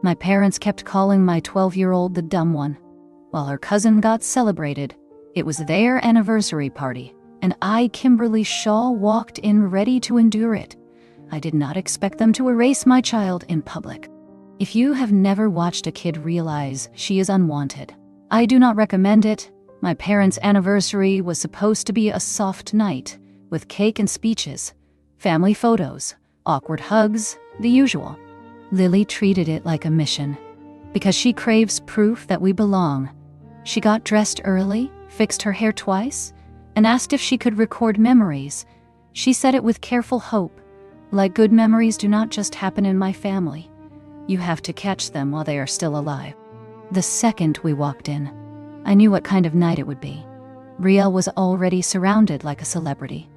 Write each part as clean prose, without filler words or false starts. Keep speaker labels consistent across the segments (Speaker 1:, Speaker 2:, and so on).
Speaker 1: My parents kept calling my 12-year-old the dumb one. While her cousin got celebrated, it was their anniversary party, and I, Kimberly Shaw, walked in ready to endure it. I did not expect them to erase my child in public. If you have never watched a kid realize she is unwanted, I do not recommend it. My parents' anniversary was supposed to be a soft night, with cake and speeches, family photos, awkward hugs, the usual. Lily treated it like a mission. Because she craves proof that we belong, she got dressed early, fixed her hair twice, and asked if she could record memories. She said it with careful hope, like good memories do not just happen in my family. You have to catch them while they are still alive. The second we walked in, I knew what kind of night it would be. Brielle was already surrounded like a celebrity,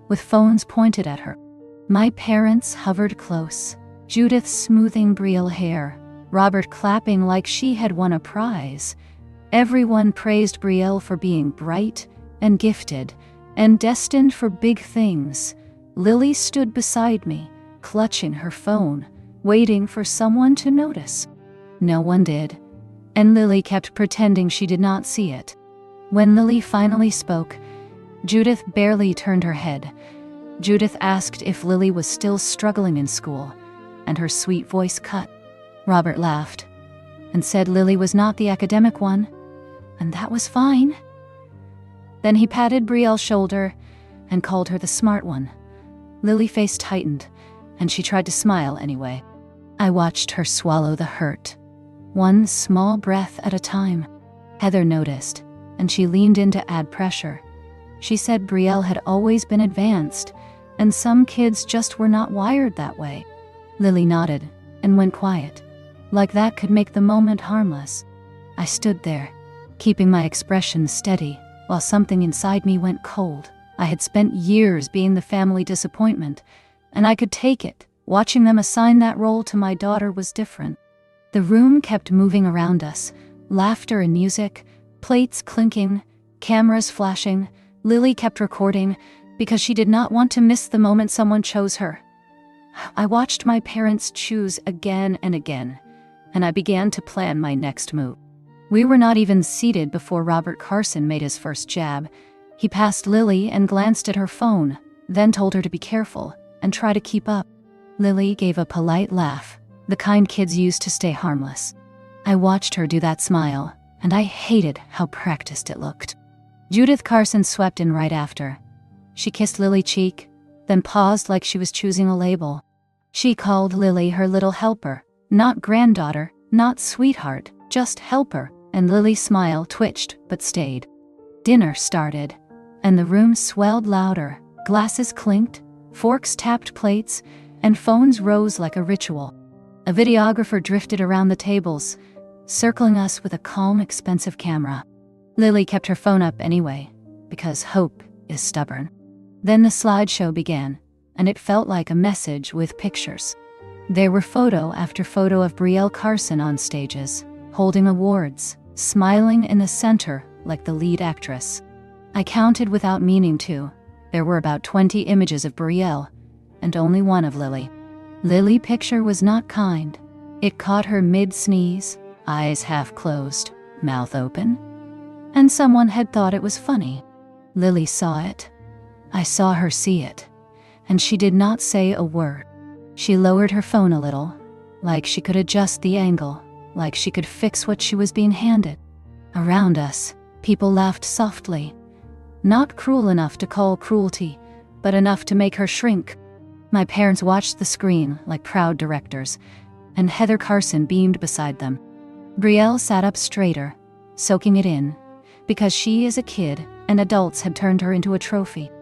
Speaker 1: with phones pointed at her. My parents hovered close, Judith smoothing Brielle hair, Robert clapping like she had won a prize. Everyone praised Brielle for being bright and gifted and destined for big things. Lily stood beside me, clutching her phone, waiting for someone to notice. No one did, and Lily kept pretending she did not see it. When Lily finally spoke, Judith barely turned her head. Judith asked if Lily was still struggling in school, and her sweet voice cut. Robert laughed and said Lily was not the academic one, and that was fine. Then he patted Brielle's shoulder and called her the smart one. Lily's face tightened, and she tried to smile anyway. I watched her swallow the hurt, one small breath at a time. Heather noticed, and she leaned in to add pressure. She said Brielle had always been advanced, and some kids just were not wired that way. Lily nodded and went quiet, like that could make the moment harmless. I stood there, keeping my expression steady, while something inside me went cold. I had spent years being the family disappointment, and I could take it. Watching them assign that role to my daughter was different. The room kept moving around us, laughter and music, plates clinking, cameras flashing. Lily kept recording because she did not want to miss the moment someone chose her. I watched my parents choose again and again, and I began to plan my next move. We were not even seated before Robert Carson made his first jab. He passed Lily and glanced at her phone, then told her to be careful and try to keep up. Lily gave a polite laugh, the kind kids use to stay harmless. I watched her do that smile, and I hated how practiced it looked. Judith Carson swept in right after. She kissed Lily's cheek, then paused like she was choosing a label. She called Lily her little helper, not granddaughter, not sweetheart, just helper, and Lily's smile twitched but stayed. Dinner started, and the room swelled louder. Glasses clinked, forks tapped plates, and phones rose like a ritual. A videographer drifted around the tables, circling us with a calm, expensive camera. Lily kept her phone up anyway, because hope is stubborn. Then the slideshow began, and it felt like a message with pictures. There were photo after photo of Brielle Carson on stages, holding awards, smiling in the center like the lead actress. I counted without meaning to. There were about 20 images of Brielle, and only one of Lily. Lily's picture was not kind. It caught her mid-sneeze, eyes half closed, mouth open, and someone had thought it was funny. Lily saw it. I saw her see it, and she did not say a word. She lowered her phone a little, like she could adjust the angle, like she could fix what she was being handed. Around us, people laughed softly, not cruel enough to call cruelty, but enough to make her shrink. My parents watched the screen like proud directors, and Heather Carson beamed beside them. Brielle sat up straighter, soaking it in, because she is a kid and adults had turned her into a trophy.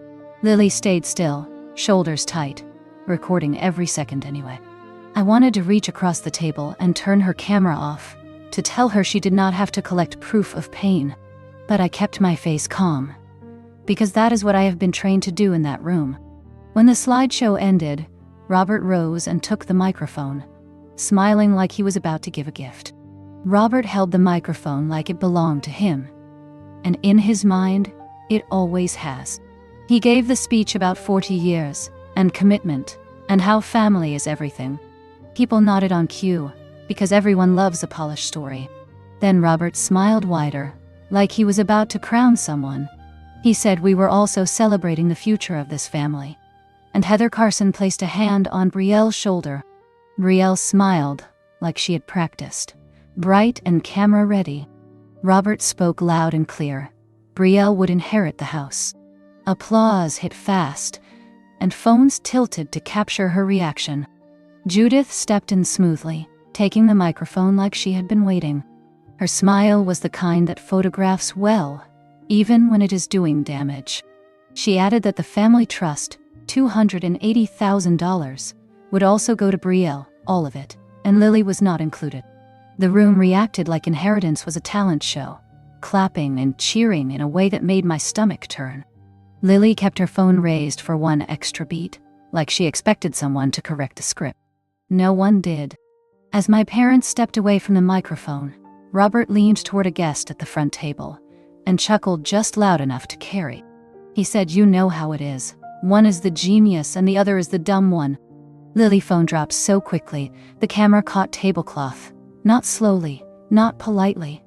Speaker 1: Lily stayed still, shoulders tight, recording every second anyway. I wanted to reach across the table and turn her camera off, to tell her she did not have to collect proof of pain, but I kept my face calm, because that is what I have been trained to do in that room. When the slideshow ended, Robert rose and took the microphone, smiling like he was about to give a gift. Robert held the microphone like it belonged to him, and in his mind, it always has. He gave the speech about 40 years, and commitment, and how family is everything. People nodded on cue, because everyone loves a polished story. Then Robert smiled wider, like he was about to crown someone. He said we were also celebrating the future of this family. And Heather Carson placed a hand on Brielle's shoulder. Brielle smiled, like she had practiced, bright and camera-ready. Robert spoke loud and clear. Brielle would inherit the house. Applause hit fast, and phones tilted to capture her reaction. Judith stepped in smoothly, taking the microphone like she had been waiting. Her smile was the kind that photographs well, even when it is doing damage. She added that the family trust, $280,000, would also go to Brielle, all of it, and Lily was not included. The room reacted like inheritance was a talent show, clapping and cheering in a way that made my stomach turn. Lily kept her phone raised for one extra beat, like she expected someone to correct the script. No one did. As my parents stepped away from the microphone, Robert leaned toward a guest at the front table and chuckled just loud enough to carry. He said, "You know how it is. One is the genius and the other is the dumb one." Lily's phone dropped so quickly, the camera caught tablecloth. Not slowly, not politely.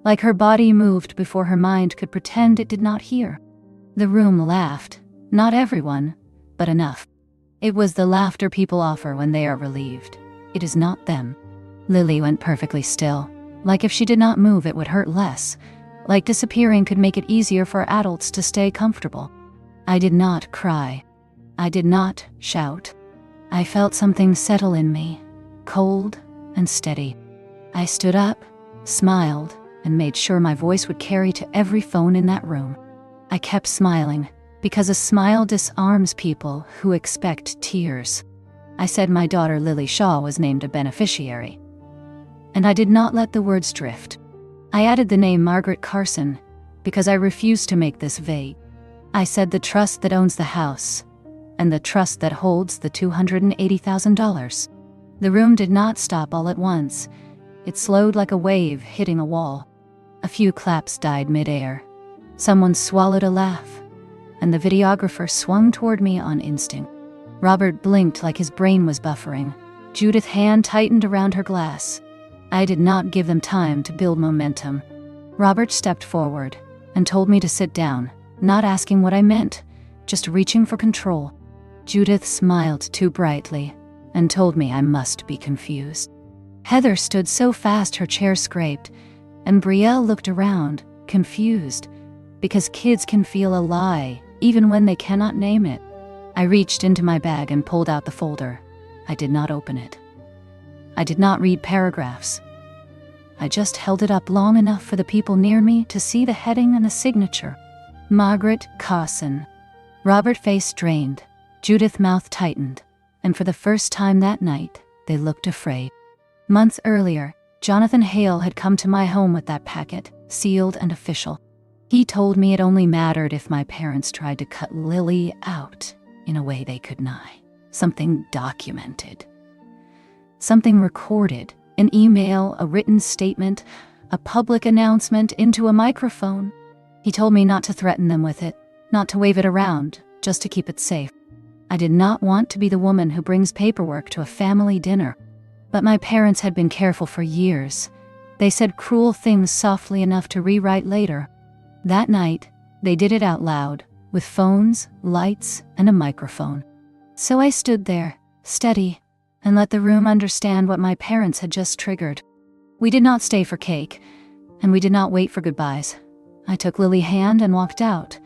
Speaker 1: Like her body moved before her mind could pretend it did not hear. The room laughed. Not everyone, but enough. It was the laughter people offer when they are relieved. It is not them. Lily went perfectly still. Like if she did not move, it would hurt less. Like disappearing could make it easier for adults to stay comfortable. I did not cry. I did not shout. I felt something settle in me, cold and steady. I stood up, smiled, and made sure my voice would carry to every phone in that room. I kept smiling, because a smile disarms people who expect tears. I said my daughter Lily Shaw was named a beneficiary. And I did not let the words drift. I added the name Margaret Carson, because I refused to make this vague. I said the trust that owns the house, and the trust that holds the $280,000. The room did not stop all at once. It slowed like a wave hitting a wall. A few claps died mid-air. Someone swallowed a laugh, and the videographer swung toward me on instinct. Robert blinked like his brain was buffering. Judith's hand tightened around her glass. I did not give them time to build momentum. Robert stepped forward and told me to sit down, not asking what I meant, just reaching for control. Judith smiled too brightly and told me I must be confused. Heather stood so fast her chair scraped, and Brielle looked around, confused, because kids can feel a lie, even when they cannot name it. I reached into my bag and pulled out the folder. I did not open it. I did not read paragraphs. I just held it up long enough for the people near me to see the heading and the signature. Margaret Carson. Robert's face strained. Judith's mouth tightened. And for the first time that night, they looked afraid. Months earlier, Jonathan Hale had come to my home with that packet, sealed and official. He told me it only mattered if my parents tried to cut Lily out in a way they could not. Something documented. Something recorded. An email, a written statement, a public announcement into a microphone. He told me not to threaten them with it, not to wave it around, just to keep it safe. I did not want to be the woman who brings paperwork to a family dinner. But my parents had been careful for years. They said cruel things softly enough to rewrite later. That night, they did it out loud, with phones, lights, and a microphone. So I stood there, steady, and let the room understand what my parents had just triggered. We did not stay for cake, and we did not wait for goodbyes. I took Lily's hand and walked out,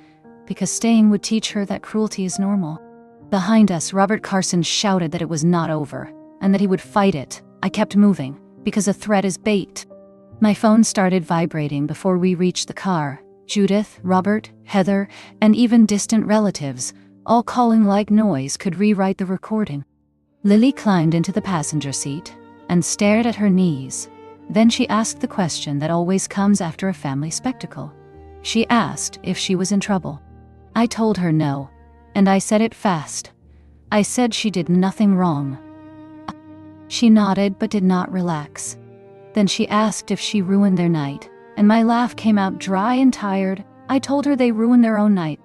Speaker 1: because staying would teach her that cruelty is normal. Behind us, Robert Carson shouted that it was not over, and that he would fight it. I kept moving, because a threat is bait. My phone started vibrating before we reached the car. Judith, Robert, Heather, and even distant relatives, all calling like noise, could rewrite the recording. Lily climbed into the passenger seat and stared at her knees. Then she asked the question that always comes after a family spectacle. She asked if she was in trouble. I told her no, and I said it fast. I said she did nothing wrong. She nodded but did not relax. Then she asked if she ruined their night, and my laugh came out dry and tired. I told her they ruined their own night.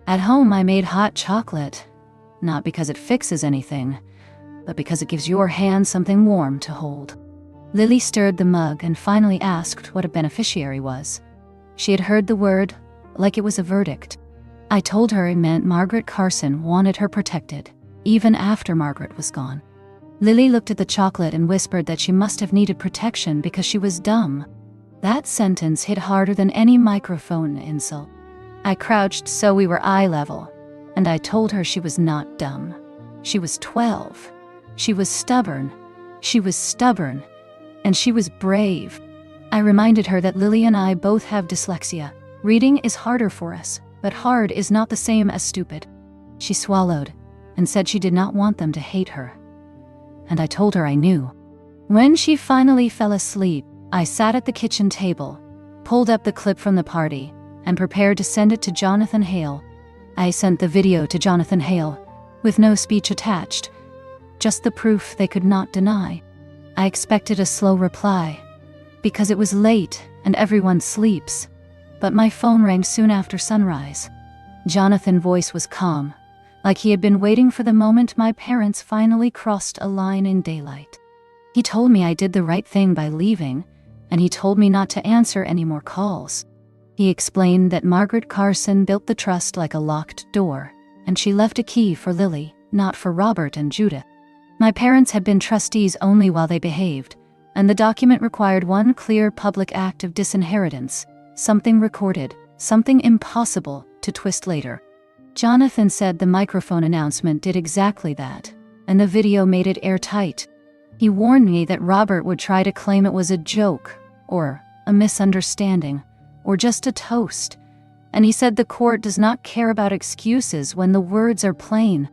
Speaker 1: At home I made hot chocolate, not because it fixes anything, but because it gives your hand something warm to hold. Lily stirred the mug and finally asked what a beneficiary was. She had heard the word, like it was a verdict. I told her it meant Margaret Carson wanted her protected, even after Margaret was gone. Lily looked at the chocolate and whispered that she must have needed protection because she was dumb. That sentence hit harder than any microphone insult. I crouched so we were eye level, and I told her she was not dumb. She was 12. She was stubborn. She was stubborn. And she was brave. I reminded her that Lily and I both have dyslexia. Reading is harder for us, but hard is not the same as stupid. She swallowed and said she did not want them to hate her. And I told her I knew. When she finally fell asleep, I sat at the kitchen table, pulled up the clip from the party, and prepared to send it to Jonathan Hale. I sent the video to Jonathan Hale, with no speech attached, just the proof they could not deny. I expected a slow reply, because it was late and everyone sleeps, but my phone rang soon after sunrise. Jonathan's voice was calm, like he had been waiting for the moment my parents finally crossed a line in daylight. He told me I did the right thing by leaving, and he told me not to answer any more calls. He explained that Margaret Carson built the trust like a locked door, and she left a key for Lily, not for Robert and Judith. My parents had been trustees only while they behaved, and the document required one clear public act of disinheritance, something recorded, something impossible to twist later. Jonathan said the microphone announcement did exactly that, and the video made it airtight. He warned me that Robert would try to claim it was a joke, or a misunderstanding, or just a toast, and he said the court does not care about excuses when the words are plain.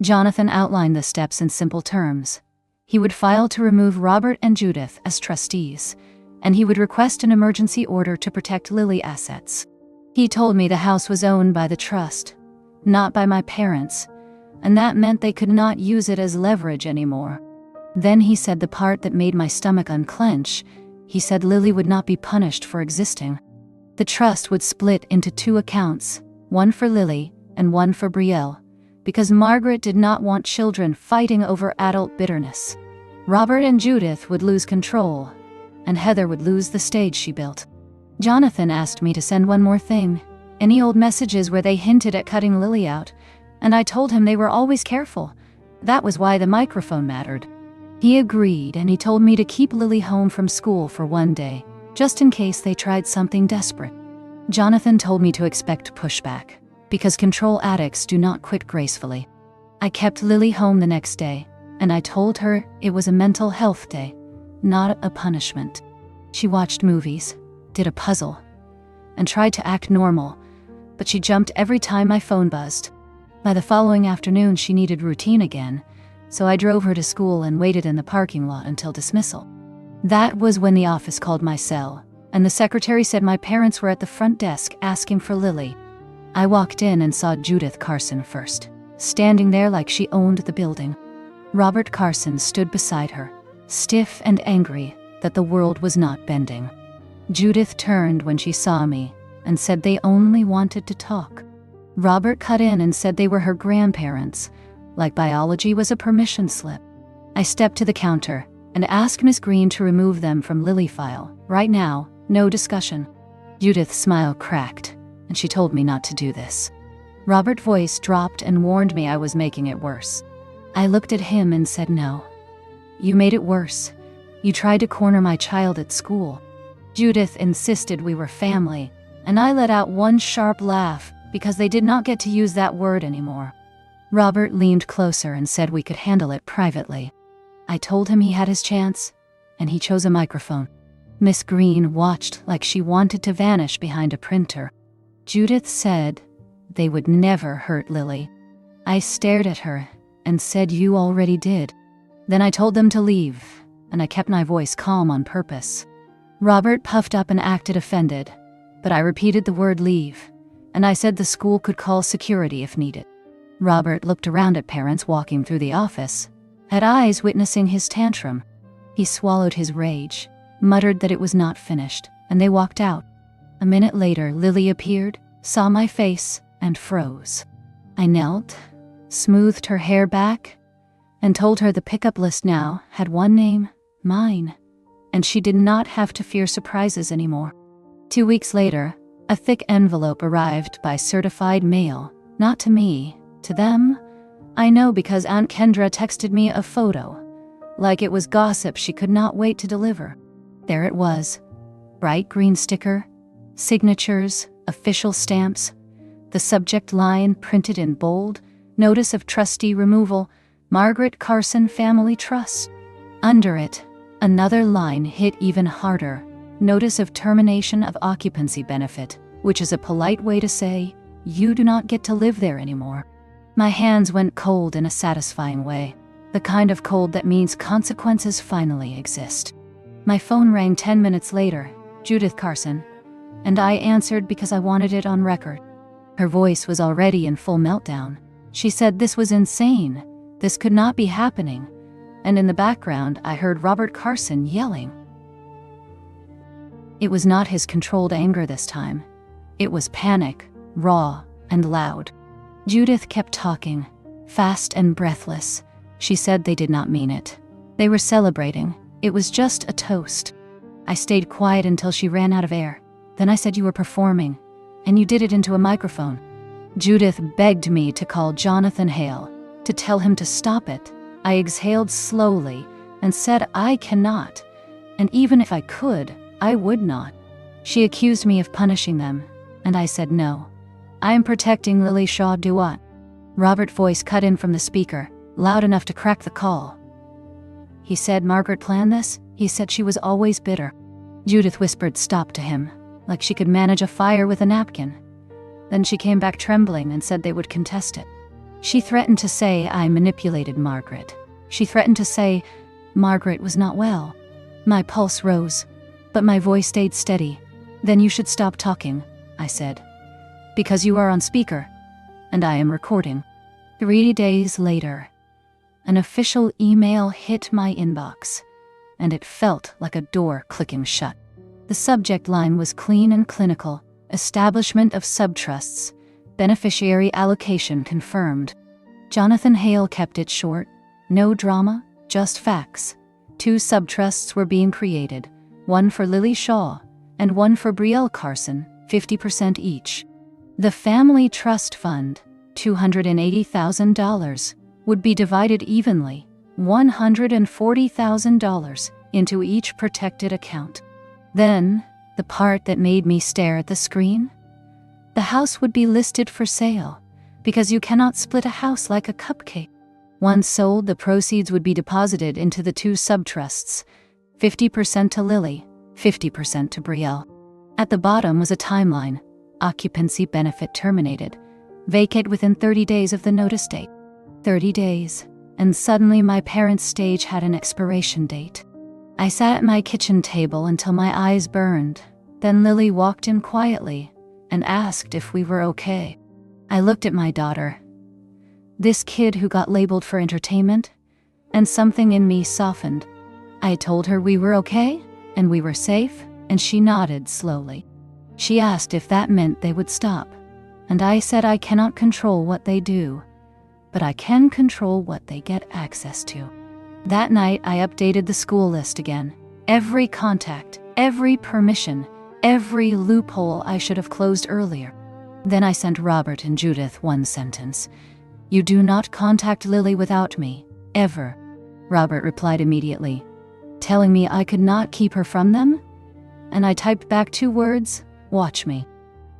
Speaker 1: Jonathan outlined the steps in simple terms. He would file to remove Robert and Judith as trustees, and he would request an emergency order to protect Lily assets. He told me the house was owned by the trust, not by my parents, and that meant they could not use it as leverage anymore. Then he said the part that made my stomach unclench. He said Lily would not be punished for existing. The trust would split into 2 accounts, one for Lily and one for Brielle, because Margaret did not want children fighting over adult bitterness. Robert and Judith would lose control, and Heather would lose the stage she built. Jonathan asked me to send one more thing, any old messages where they hinted at cutting Lily out, and I told him they were always careful. That was why the microphone mattered. He agreed, and he told me to keep Lily home from school for one day, just in case they tried something desperate. Jonathan told me to expect pushback, because control addicts do not quit gracefully. I kept Lily home the next day, and I told her it was a mental health day, not a punishment. She watched movies, did a puzzle, and tried to act normal, but she jumped every time my phone buzzed. By the following afternoon, she needed routine again, so I drove her to school and waited in the parking lot until dismissal. That was when the office called my cell, and the secretary said my parents were at the front desk asking for Lily. I walked in and saw Judith Carson first, standing there like she owned the building. Robert Carson stood beside her, stiff and angry that the world was not bending. Judith turned when she saw me and said they only wanted to talk. Robert cut in and said they were her grandparents, like biology was a permission slip. I stepped to the counter and asked Miss Green to remove them from Lily file. Right now, no discussion. Judith's smile cracked, and she told me not to do this. Robert's voice dropped and warned me I was making it worse. I looked at him and said no. You made it worse. You tried to corner my child at school. Judith insisted we were family, and I let out one sharp laugh because they did not get to use that word anymore. Robert leaned closer and said we could handle it privately. I told him he had his chance, and he chose a microphone. Miss Green watched like she wanted to vanish behind a printer. Judith said they would never hurt Lily. I stared at her and said you already did. Then I told them to leave, and I kept my voice calm on purpose. Robert puffed up and acted offended, but I repeated the word leave, and I said the school could call security if needed. Robert looked around at parents walking through the office, had eyes witnessing his tantrum. He swallowed his rage, muttered that it was not finished, and they walked out. A minute later, Lily appeared, saw my face, and froze. I knelt, smoothed her hair back, and told her the pickup list now had one name, mine. and she did not have to fear surprises anymore. 2 weeks later, a thick envelope arrived by certified mail, not to me, to them. I know because Aunt Kendra texted me a photo. Like it was gossip she could not wait to deliver. There it was. Bright green sticker, signatures, official stamps. The subject line printed in bold, notice of trustee removal, Margaret Carson Family Trust. Under it, another line hit even harder, notice of termination of occupancy benefit, which is a polite way to say, you do not get to live there anymore. My hands went cold in a satisfying way, the kind of cold that means consequences finally exist. My phone rang 10 minutes later, Judith Carson, and I answered because I wanted it on record. Her voice was already in full meltdown. She said this was insane, this could not be happening, and in the background I heard Robert Carson yelling. It was not his controlled anger this time. It was panic, raw and loud. Judith kept talking, fast and breathless. She said they did not mean it. They were celebrating. It was just a toast. I stayed quiet until she ran out of air. Then I said you were performing, and you did it into a microphone. Judith begged me to call Jonathan Hale, to tell him to stop it. I exhaled slowly and said I cannot, and even if I could, I would not. She accused me of punishing them, and I said no. I am protecting Lily Shaw Duat. Robert's voice cut in from the speaker, loud enough to crack the call. He said Margaret planned this. He said she was always bitter. Judith whispered stop to him, like she could manage a fire with a napkin. Then she came back trembling and said they would contest it. She threatened to say I manipulated Margaret. She threatened to say Margaret was not well. My pulse rose, but my voice stayed steady. Then you should stop talking, I said. Because you are on speaker, and I am recording. 3 days later, an official email hit my inbox, and it felt like a door clicking shut. The subject line was clean and clinical, establishment of subtrusts, beneficiary allocation confirmed. Jonathan Hale kept it short, no drama, just facts. 2 subtrusts were being created, one for Lily Shaw, and one for Brielle Carson, 50% each. The family trust fund, $280,000, would be divided evenly, $140,000, into each protected account. Then, the part that made me stare at the screen? The house would be listed for sale, because you cannot split a house like a cupcake. Once sold, the proceeds would be deposited into the 2 subtrusts, 50% to Lily, 50% to Brielle. At the bottom was a timeline. Occupancy benefit terminated. Vacate within 30 days of the notice date. 30 days, and suddenly my parents' stage had an expiration date. I sat at my kitchen table until my eyes burned. Then Lily walked in quietly and asked if we were okay. I looked at my daughter. This kid who got labeled for entertainment, and something in me softened. I told her we were okay, and we were safe, and she nodded slowly. She asked if that meant they would stop, and I said I cannot control what they do, but I can control what they get access to. That night I updated the school list again. Every contact, every permission, every loophole I should have closed earlier. Then I sent Robert and Judith one sentence. You do not contact Lily without me, ever. Robert replied immediately, telling me I could not keep her from them, and I typed back 2 words, watch me.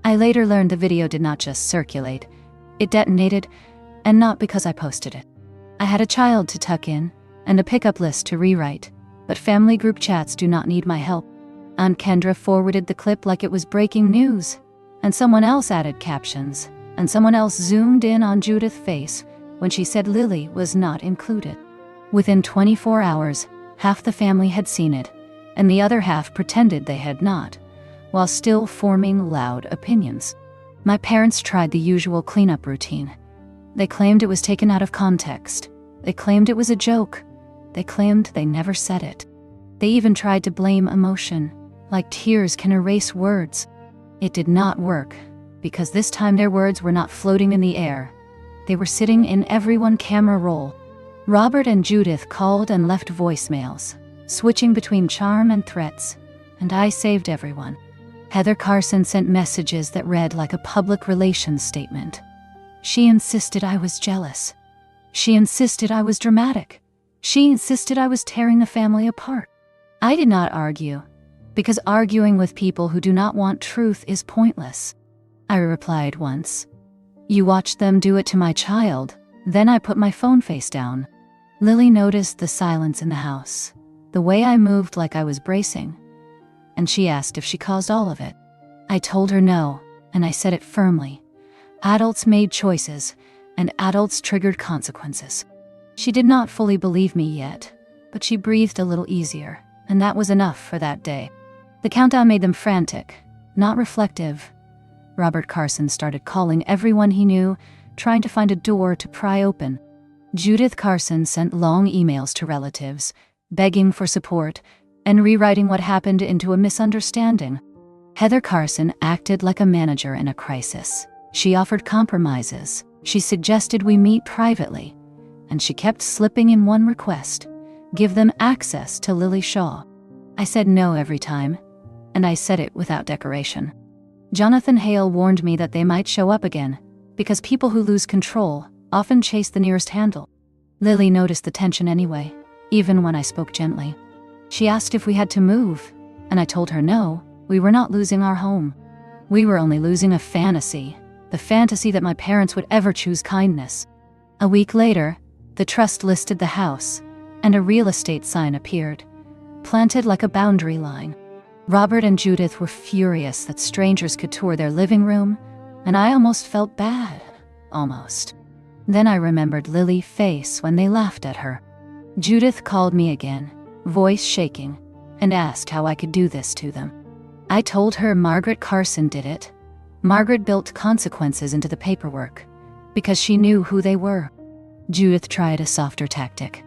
Speaker 1: I later learned the video did not just circulate, it detonated, and not because I posted it. I had a child to tuck in, and a pickup list to rewrite, but family group chats do not need my help. Aunt Kendra forwarded the clip like it was breaking news, and someone else added captions, and someone else zoomed in on Judith's face when she said Lily was not included. Within 24 hours, half the family had seen it, and the other half pretended they had not, while still forming loud opinions. My parents tried the usual cleanup routine. They claimed it was taken out of context. They claimed it was a joke. They claimed they never said it. They even tried to blame emotion, like tears can erase words. It did not work, because this time their words were not floating in the air. They were sitting in everyone's camera roll. Robert and Judith called and left voicemails. switching between charm and threats, and I saved everyone. Heather Carson sent messages that read like a public relations statement. She insisted I was jealous. She insisted I was dramatic. She insisted I was tearing the family apart. I did not argue, because arguing with people who do not want truth is pointless. I replied once, "You watched them do it to my child." Then I put my phone face down. Lily noticed the silence in the house, the way I moved like I was bracing, and she asked if she caused all of it. I told her no, and I said it firmly. Adults made choices, and adults triggered consequences. She did not fully believe me yet, but she breathed a little easier, and that was enough for that day. The countdown made them frantic, not reflective. Robert Carson started calling everyone he knew, trying to find a door to pry open. Judith Carson sent long emails to relatives, begging for support and rewriting what happened into a misunderstanding. Heather Carson acted like a manager in a crisis. She offered compromises. She suggested we meet privately, and she kept slipping in one request: give them access to Lily Shaw. I said no every time, and I said it without decoration. Jonathan Hale warned me that they might show up again, because people who lose control often chase the nearest handle. Lily noticed the tension anyway, even when I spoke gently. She asked if we had to move, and I told her no, we were not losing our home. We were only losing a fantasy, the fantasy that my parents would ever choose kindness. A week later, the trust listed the house, and a real estate sign appeared, planted like a boundary line. Robert and Judith were furious that strangers could tour their living room, and I almost felt bad. Almost. Then I remembered Lily's face when they laughed at her. Judith called me again, voice shaking, and asked how I could do this to them. I told her Margaret Carson did it. Margaret built consequences into the paperwork, because she knew who they were. Judith tried a softer tactic.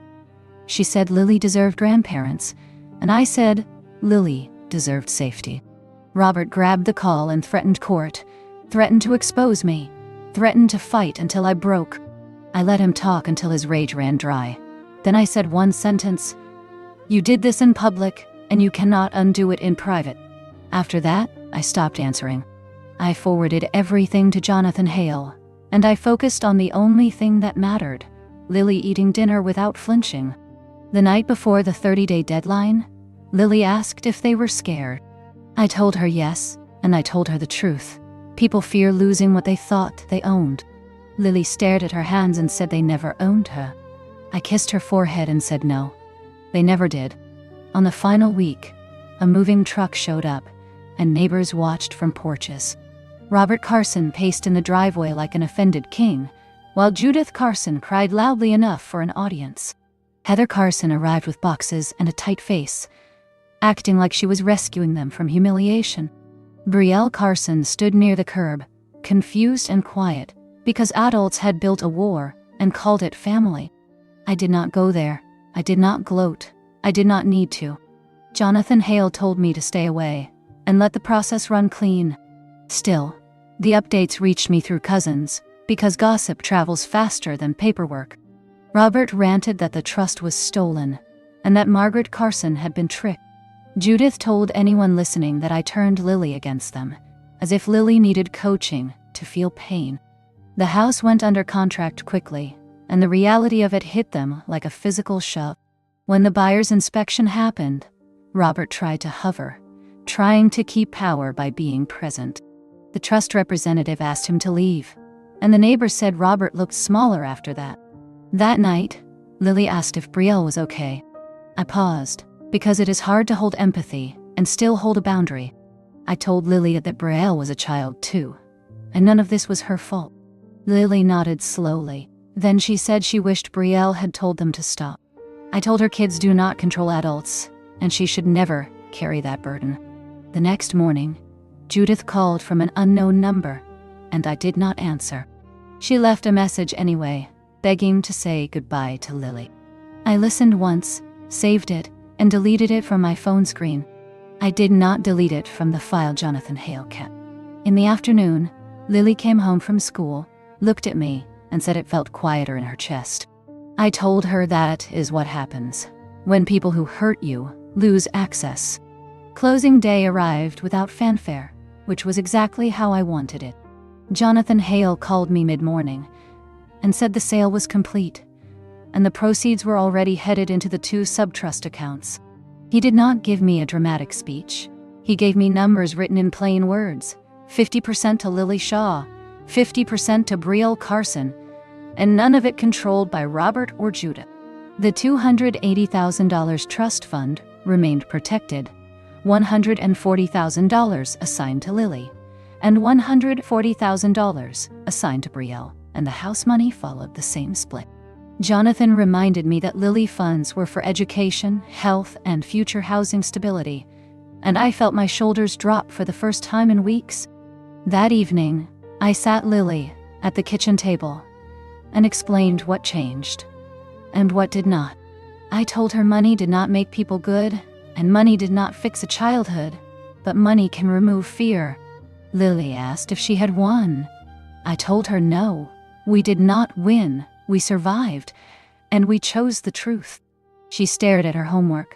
Speaker 1: She said Lily deserved grandparents, and I said Lily deserved safety. Robert grabbed the call and threatened court, threatened to expose me, threatened to fight until I broke. I let him talk until his rage ran dry. Then I said one sentence: "You did this in public, and you cannot undo it in private." After that, I stopped answering. I forwarded everything to Jonathan Hale, and I focused on the only thing that mattered: Lily eating dinner without flinching. The night before the 30-day deadline, Lily asked if they were scared. I told her yes, and I told her the truth. People fear losing what they thought they owned. Lily stared at her hands and said they never owned her. I kissed her forehead and said no, they never did. On the final week, a moving truck showed up, and neighbors watched from porches. Robert Carson paced in the driveway like an offended king, while Judith Carson cried loudly enough for an audience. Heather Carson arrived with boxes and a tight face, acting like she was rescuing them from humiliation. Brielle Carson stood near the curb, confused and quiet, because adults had built a war and called it family. I did not go there. I did not gloat. I did not need to. Jonathan Hale told me to stay away and let the process run clean. Still, the updates reached me through cousins, because gossip travels faster than paperwork. Robert ranted that the trust was stolen, and that Margaret Carson had been tricked. Judith told anyone listening that I turned Lily against them, as if Lily needed coaching to feel pain. The house went under contract quickly, and the reality of it hit them like a physical shove. When the buyer's inspection happened, Robert tried to hover, trying to keep power by being present. The trust representative asked him to leave, and the neighbor said Robert looked smaller after that. That night, Lily asked if Brielle was okay. I paused, because it is hard to hold empathy and still hold a boundary. I told Lily that Brielle was a child too, and none of this was her fault. Lily nodded slowly. Then she said she wished Brielle had told them to stop. I told her kids do not control adults, and she should never carry that burden. The next morning, Judith called from an unknown number, and I did not answer. She left a message anyway, begging to say goodbye to Lily. I listened once, saved it, and deleted it from my phone screen. I did not delete it from the file Jonathan Hale kept. In the afternoon, Lily came home from school, looked at me, and said it felt quieter in her chest. I told her that is what happens when people who hurt you lose access. Closing day arrived without fanfare, which was exactly how I wanted it. Jonathan Hale called me mid-morning and said the sale was complete, and the proceeds were already headed into the 2 sub-trust accounts. He did not give me a dramatic speech. He gave me numbers written in plain words: 50% to Lily Shaw, 50% to Brielle Carson, and none of it controlled by Robert or Judith. The $280,000 trust fund remained protected, $140,000 assigned to Lily, and $140,000 assigned to Brielle, and the house money followed the same split. Jonathan reminded me that Lily funds were for education, health, and future housing stability, and I felt my shoulders drop for the first time in weeks. That evening, I sat Lily at the kitchen table and explained what changed and what did not. I told her money did not make people good, and money did not fix a childhood, but money can remove fear. Lily asked if she had won. I told her no, we did not win, we survived, and we chose the truth. She stared at her homework,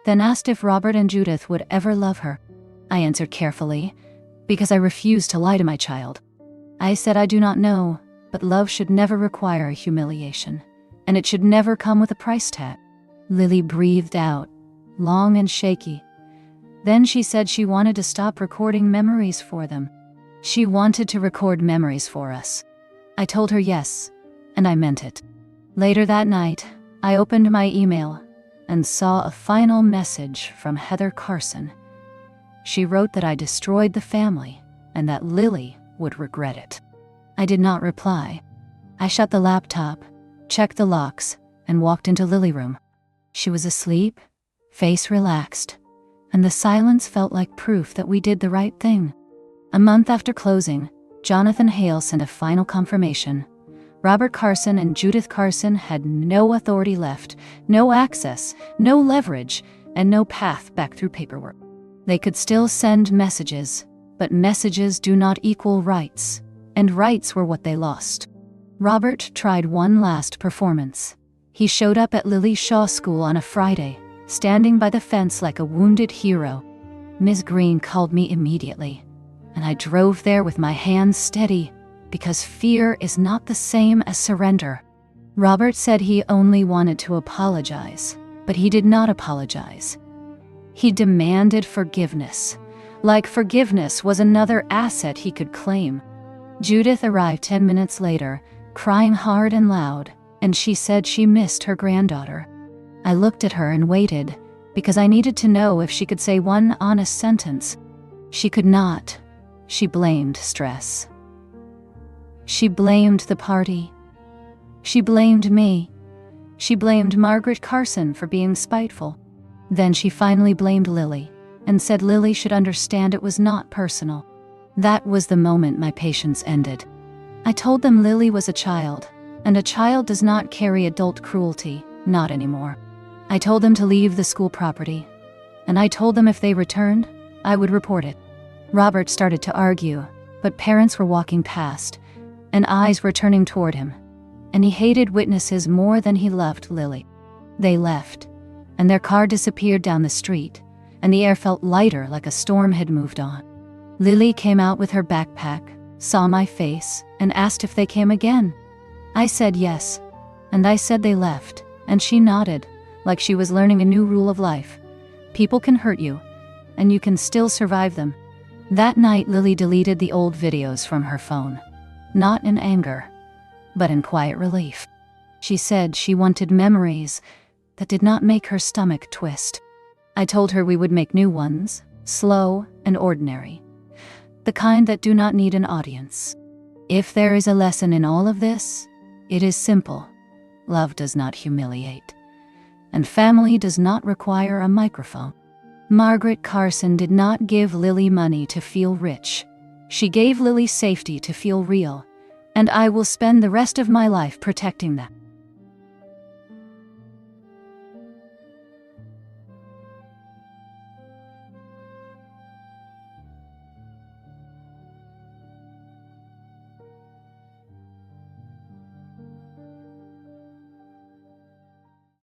Speaker 1: then asked if Robert and Judith would ever love her. I answered carefully, because I refused to lie to my child. I said I do not know, but love should never require humiliation, and it should never come with a price tag. Lily breathed out, long and shaky. Then she said she wanted to stop recording memories for them. She wanted to record memories for us. I told her yes, and I meant it. Later that night, I opened my email and saw a final message from Heather Carson. She wrote that I destroyed the family and that Lily would regret it. I did not reply. I shut the laptop, checked the locks, and walked into Lily's room. She was asleep, face relaxed, and the silence felt like proof that we did the right thing. A month after closing, Jonathan Hale sent a final confirmation. Robert Carson and Judith Carson had no authority left, no access, no leverage, and no path back through paperwork. They could still send messages, but messages do not equal rights, and rights were what they lost. Robert tried one last performance. He showed up at Lily Shaw School on a Friday, standing by the fence like a wounded hero. Ms. Green called me immediately, and I drove there with my hands steady, because fear is not the same as surrender. Robert said he only wanted to apologize, but he did not apologize. He demanded forgiveness, like forgiveness was another asset he could claim. Judith arrived 10 minutes later, crying hard and loud, and she said she missed her granddaughter. I looked at her and waited, because I needed to know if she could say one honest sentence. She could not. She blamed stress. She blamed the party. She blamed me. She blamed Margaret Carson for being spiteful. Then she finally blamed Lily, and said Lily should understand it was not personal. That was the moment my patience ended. I told them Lily was a child, and a child does not carry adult cruelty, not anymore. I told them to leave the school property, and I told them if they returned, I would report it. Robert started to argue, but parents were walking past, and eyes were turning toward him, and he hated witnesses more than he loved Lily. They left, and their car disappeared down the street, and the air felt lighter like a storm had moved on. Lily came out with her backpack, saw my face, and asked if they came again. I said yes, and I said they left, and she nodded, like she was learning a new rule of life. People can hurt you, and you can still survive them. That night, Lily deleted the old videos from her phone. Not in anger, but in quiet relief. She said she wanted memories that did not make her stomach twist. I told her we would make new ones, slow and ordinary, the kind that do not need an audience. If there is a lesson in all of this, it is simple. Love does not humiliate, and family does not require a microphone. Margaret Carson did not give Lily money to feel rich. She gave Lily safety to feel real, and I will spend the rest of my life protecting that.